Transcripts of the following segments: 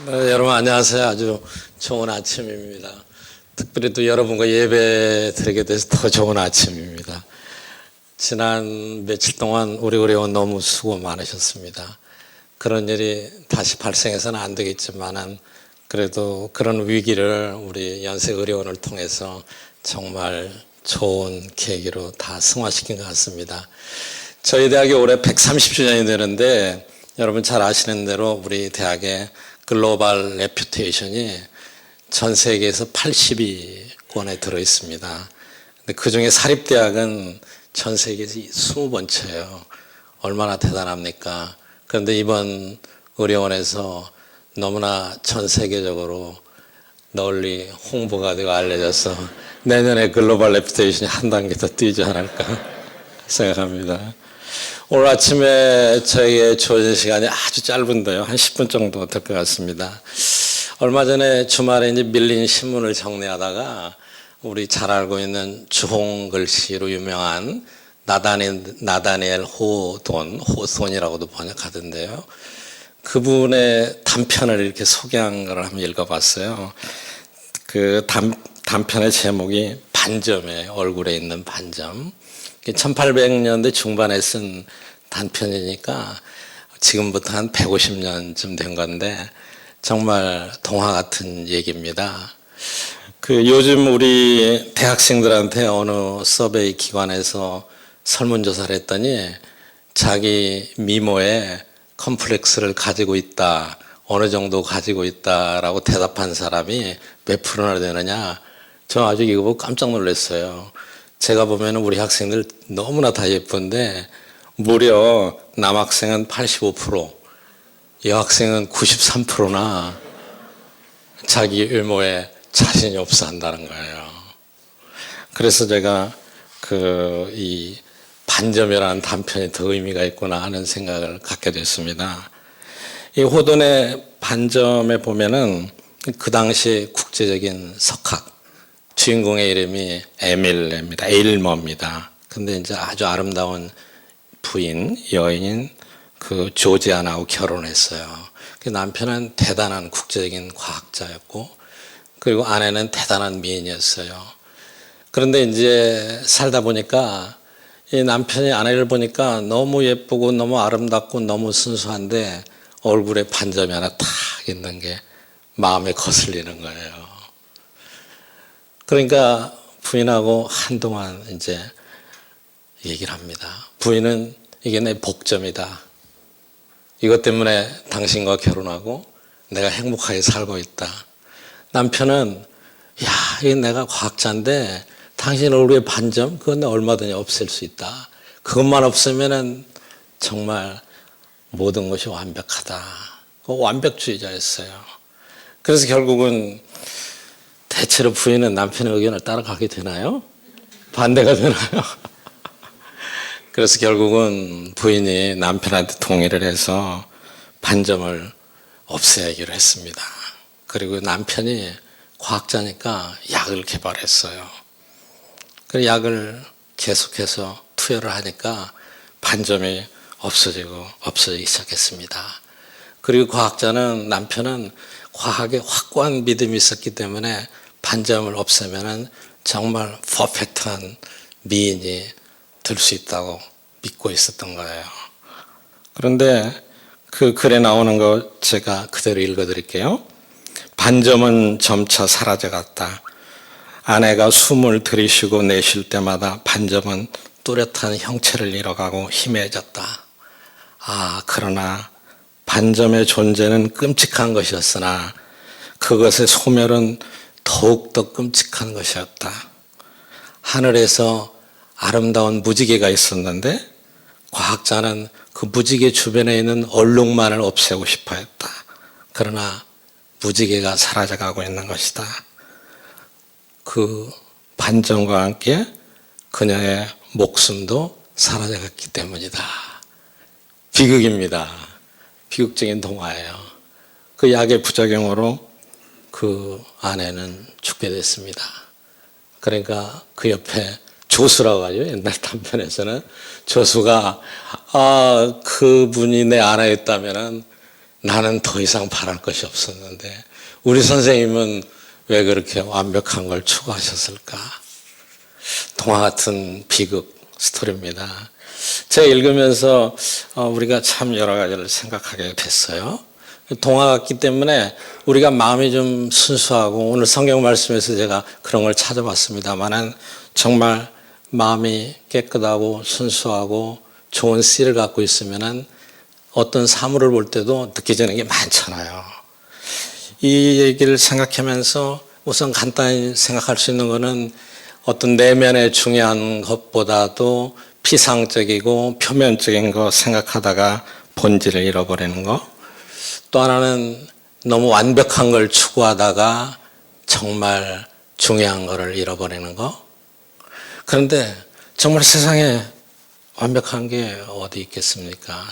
네, 여러분 안녕하세요. 아주 좋은 아침입니다. 특별히 또 여러분과 예배 드리게 돼서 더 좋은 아침입니다. 지난 며칠 동안 오래오래 너무 수고 많으셨습니다. 그런 일이 다시 발생해서는 안 되겠지만은 그래도 그런 위기를 우리 연세의료원을 통해서 정말 좋은 계기로 다 승화시킨 것 같습니다. 저희 대학이 올해 130주년이 되는데 여러분 잘 아시는 대로 우리 대학의 글로벌 레퓨테이션이 전 세계에서 80위권에 들어 있습니다. 근데 그 중에 사립대학은 전 세계에서 20번째예요. 얼마나 대단합니까? 그런데 이번 의료원에서 너무나 전 세계적으로 널리 홍보가 되고 알려져서 내년에 글로벌 레퓨테이션이 한 단계 더 뛰지 않을까 생각합니다. 오늘 아침에 저에게 주어진 시간이 아주 짧은데요. 한 10분 정도 될 것 같습니다. 얼마 전에 주말에 이제 밀린 신문을 정리하다가 우리 잘 알고 있는 주홍 글씨로 유명한 나다니엘 호돈이라고도 번역하던데요. 그분의 단편을 이렇게 소개한 걸 한번 읽어봤어요. 그 단편의 제목이 반점이에요. 얼굴에 있는 반점. 1800년대 중반에 쓴 단편이니까 지금부터 한 150년쯤 된 건데 정말 동화 같은 얘기입니다. 그 요즘 우리 대학생들한테 어느 서베이 기관에서 설문조사를 했더니 자기 미모에 컴플렉스를 가지고 있다, 어느 정도 가지고 있다라고 대답한 사람이 몇 프로나 되느냐. 저 아주 이거 보고 깜짝 놀랐어요. 제가 보면 우리 학생들 너무나 다 예쁜데 무려 남학생은 85%, 여학생은 93%나 자기 외모에 자신이 없어 한다는 거예요. 그래서 제가 이 반점이라는 단편이 더 의미가 있구나 하는 생각을 갖게 됐습니다. 이 호돈의 반점에 보면은 그 당시 국제적인 석학, 주인공의 이름이 에일머입니다. 근데 이제 아주 아름다운 여인인 그 조지아나하고 결혼했어요. 그 남편은 대단한 국제적인 과학자였고, 그리고 아내는 대단한 미인이었어요. 그런데 이제 살다 보니까 이 남편이 아내를 보니까 너무 예쁘고 너무 아름답고 너무 순수한데 얼굴에 반점이 하나 탁 있는 게 마음에 거슬리는 거예요. 그러니까 부인하고 한동안 이제 얘기를 합니다. 부인은 이게 내 복점이다. 이것 때문에 당신과 결혼하고 내가 행복하게 살고 있다. 남편은 이게 내가 과학자인데 당신 얼굴에 반점 그건 내가 얼마든지 없앨 수 있다. 그것만 없으면은 정말 모든 것이 완벽하다. 완벽주의자였어요. 그래서 결국은 대체로 부인은 남편의 의견을 따라가게 되나요? 반대가 되나요? 그래서 결국은 부인이 남편한테 동의를 해서 반점을 없애기로 했습니다. 그리고 남편이 과학자니까 약을 개발했어요. 그 약을 계속해서 투여를 하니까 반점이 없어지기 시작했습니다. 그리고 남편은 과학에 확고한 믿음이 있었기 때문에 반점을 없애면은 정말 퍼펙트한 미인이 될 수 있다고 믿고 있었던 거예요. 그런데 그 글에 나오는 거 제가 그대로 읽어드릴게요. 반점은 점차 사라져갔다. 아내가 숨을 들이쉬고 내쉴 때마다 반점은 뚜렷한 형체를 잃어가고 희미해졌다. 그러나 반점의 존재는 끔찍한 것이었으나 그것의 소멸은 더욱더 끔찍한 것이었다. 하늘에서 아름다운 무지개가 있었는데 과학자는 그 무지개 주변에 있는 얼룩만을 없애고 싶어 했다. 그러나 무지개가 사라져가고 있는 것이다. 그 반점과 함께 그녀의 목숨도 사라져갔기 때문이다. 비극입니다. 비극적인 동화예요. 그 약의 부작용으로 그 아내는 죽게 됐습니다. 그러니까 그 옆에 조수라고 하죠. 옛날 단편에서는 조수가 그분이 내 아내였다면은 나는 더 이상 바랄 것이 없었는데 우리 선생님은 왜 그렇게 완벽한 걸 추구하셨을까? 동화 같은 비극 스토리입니다. 제가 읽으면서 우리가 참 여러 가지를 생각하게 됐어요. 동화 같기 때문에 우리가 마음이 좀 순수하고, 오늘 성경 말씀에서 제가 그런 걸 찾아봤습니다만은 정말 마음이 깨끗하고 순수하고 좋은 씨를 갖고 있으면은 어떤 사물을 볼 때도 느껴지는 게 많잖아요. 이 얘기를 생각하면서 우선 간단히 생각할 수 있는 거는 어떤 내면의 중요한 것보다도 피상적이고 표면적인 거 생각하다가 본질을 잃어버리는 거. 또 하나는 너무 완벽한 걸 추구하다가 정말 중요한 거를 잃어버리는 거. 그런데 정말 세상에 완벽한 게 어디 있겠습니까?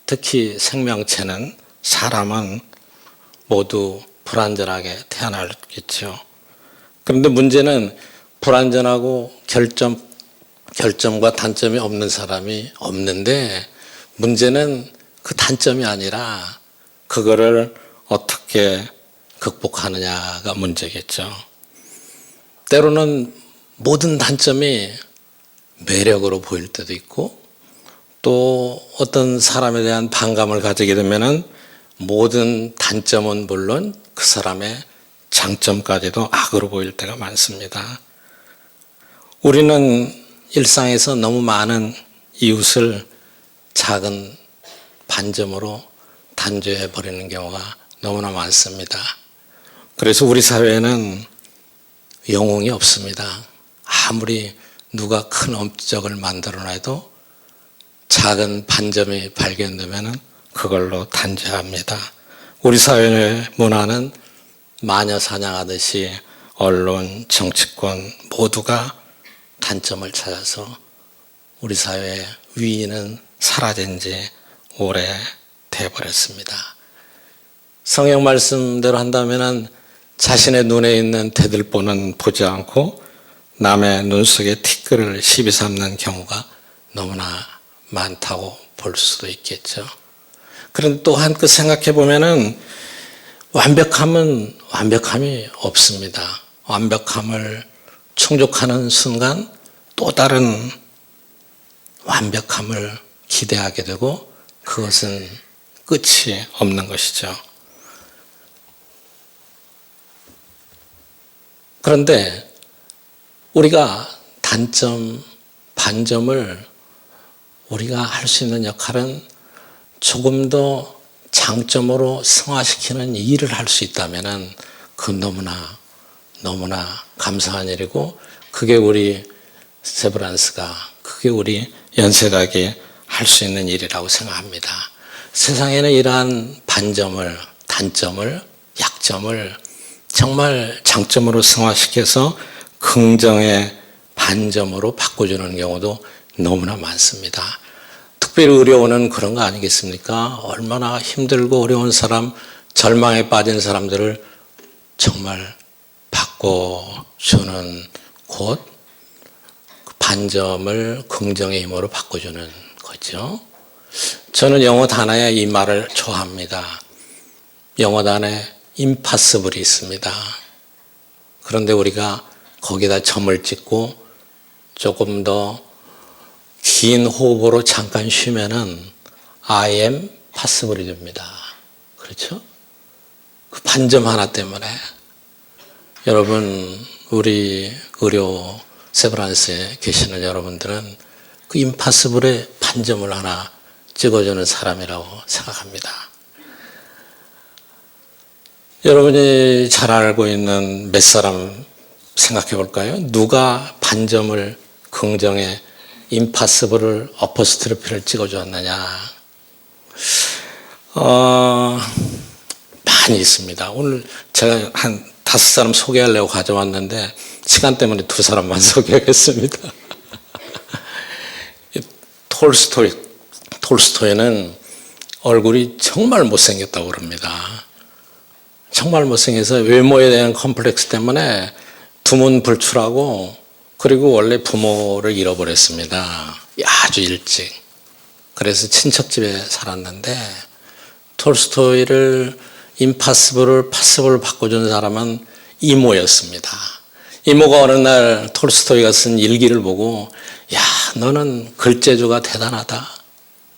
특히 생명체는, 사람은 모두 불완전하게 태어나겠죠. 그런데 문제는 불완전하고 결점과 단점이 없는 사람이 없는데, 문제는 그 단점이 아니라 그거를 어떻게 극복하느냐가 문제겠죠. 때로는 모든 단점이 매력으로 보일 때도 있고, 또 어떤 사람에 대한 반감을 가지게 되면은 모든 단점은 물론 그 사람의 장점까지도 악으로 보일 때가 많습니다. 우리는 일상에서 너무 많은 이웃을 작은 반점으로 단죄해 버리는 경우가 너무나 많습니다. 그래서 우리 사회에는 영웅이 없습니다. 아무리 누가 큰 업적을 만들어놔도 작은 반점이 발견되면 그걸로 단죄합니다. 우리 사회의 문화는 마녀 사냥하듯이 언론, 정치권 모두가 단점을 찾아서 우리 사회의 위인은 사라진 지 오래 돼버렸습니다. 성경 말씀대로 한다면 자신의 눈에 있는 대들보는 보지 않고 남의 눈 속에 티끌을 시비 삼는 경우가 너무나 많다고 볼 수도 있겠죠. 그런데 또 한껏 생각해 보면은 완벽함이 없습니다. 완벽함을 충족하는 순간 또 다른 완벽함을 기대하게 되고 그것은 끝이 없는 것이죠. 그런데 우리가 단점, 반점을 우리가 할 수 있는 역할은 조금 더 장점으로 승화시키는 일을 할 수 있다면 그건 너무나 감사한 일이고, 그게 우리 세브란스가, 그게 우리 연세대학이 할 수 있는 일이라고 생각합니다. 세상에는 이러한 반점을, 단점을, 약점을 정말 장점으로 승화시켜서 긍정의 반점으로 바꿔주는 경우도 너무나 많습니다. 특별히 의료원은 그런 거 아니겠습니까? 얼마나 힘들고 어려운 사람, 절망에 빠진 사람들을 정말 바꿔주는 곳, 반점을 긍정의 힘으로 바꿔주는 거죠. 저는 영어 단어에 이 말을 좋아합니다. 영어 단어에 impossible이 있습니다. 그런데 우리가 거기다 점을 찍고 조금 더 긴 호흡으로 잠깐 쉬면은 I am possible이 됩니다. 그렇죠? 그 반점 하나 때문에 여러분, 우리 의료 세브란스에 계시는 여러분들은 그 impossible의 반점을 하나 찍어주는 사람이라고 생각합니다. 여러분이 잘 알고 있는 몇 사람 생각해 볼까요? 누가 반점을 긍정에 임파서블을 어퍼스트로피를 찍어주었느냐? 많이 있습니다. 오늘 제가 한 5사람 소개하려고 가져왔는데 시간 때문에 2사람만 소개하겠습니다. 톨스토이는 얼굴이 정말 못생겼다고 그럽니다. 정말 못생겨서 외모에 대한 컴플렉스 때문에 두문불출하고, 그리고 원래 부모를 잃어버렸습니다. 아주 일찍. 그래서 친척집에 살았는데 톨스토이를 임파서블을 파서블을 바꿔준 사람은 이모였습니다. 이모가 어느 날 톨스토이가 쓴 일기를 보고 야, 너는 글재주가 대단하다.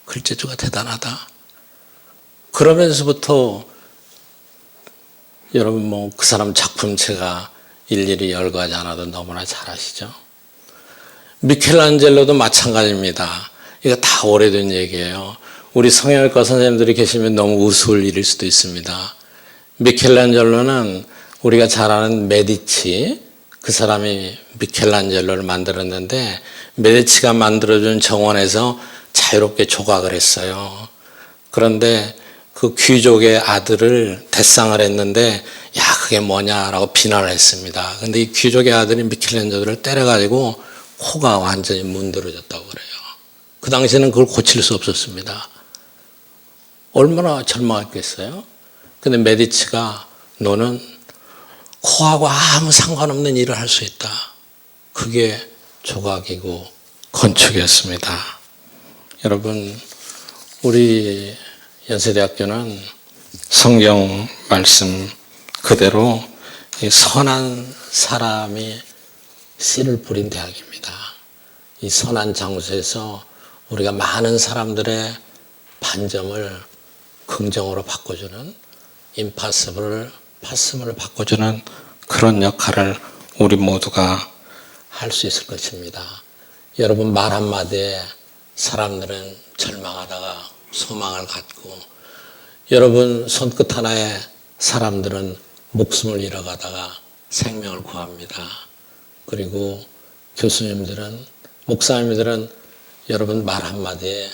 글재주가 대단하다. 그러면서부터 여러분 뭐 그 사람 작품체가 일일이 열거하지 않아도 너무나 잘 아시죠? 미켈란젤로도 마찬가지입니다. 이거 다 오래된 얘기예요. 우리 성형외과 선생님들이 계시면 너무 우스울 일일 수도 있습니다. 미켈란젤로는 우리가 잘 아는 메디치, 그 사람이 미켈란젤로를 만들었는데 메디치가 만들어준 정원에서 자유롭게 조각을 했어요. 그런데 그 귀족의 아들을 대상을 했는데 야, 그게 뭐냐라고 비난을 했습니다. 근데 이 귀족의 아들이 미켈란젤로를 때려가지고 코가 완전히 문드러졌다고 그래요. 그 당시에는 그걸 고칠 수 없었습니다. 얼마나 절망했겠어요? 근데 메디치가 너는 코하고 아무 상관없는 일을 할 수 있다. 그게 조각이고 건축이었습니다. 여러분, 우리 연세대학교는 성경 말씀 그대로 선한 사람이 씨를 뿌린 대학입니다. 이 선한 장소에서 우리가 많은 사람들의 반점을 긍정으로 바꿔주는 임파서블을 파서블을 바꿔주는 그런 역할을 우리 모두가 할 수 있을 것입니다. 여러분 말 한마디에 사람들은 절망하다가 소망을 갖고 여러분 손끝 하나에 사람들은 목숨을 잃어가다가 생명을 구합니다. 그리고 교수님들은 목사님들은 여러분 말 한마디에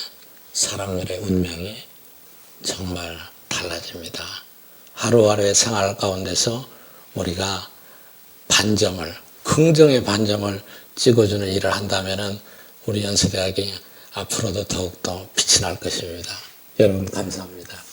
사람들의 운명이 정말 달라집니다. 하루하루의 생활 가운데서 우리가 반점을 긍정의 반점을 찍어주는 일을 한다면 우리 연세대학이 앞으로도 더욱더 빛이 날 것입니다. 여러분 감사합니다.